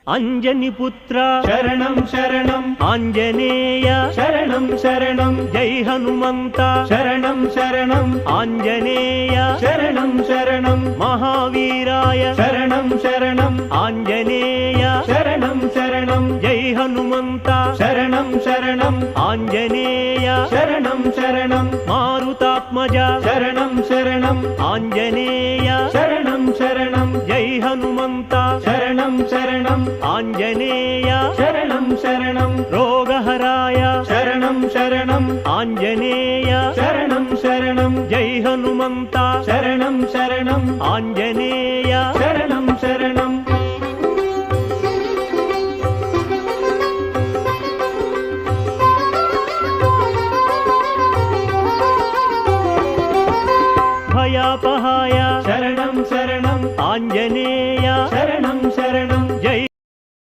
అంజని పుత్ర శరణం శరణం ఆంజనేయ శరణం శరణం జై హనుమంత శరణం శరణం ఆంజనేయ శరణం శరణం మహావీరాయ శరణం శరణం ఆంజనేయ శరణం శరణం జై హనుమంత శరణం శరణం ఆంజనేయ శరణం శరణం మారుతాత్మజ శరణం శరణం ఆంజనేయ శరణం శరణం జై హనుమంత శరణం శరణం ఆంజనేయ శరణం శరణం రోగహరాయ శరణం శరణం ఆంజనేయ శరణం శరణం జై హనుమంత శరణం శరణం ఆంజనేయ శరణం శరణం భయాపహాయ శరణం శరణం ఆంజనేయ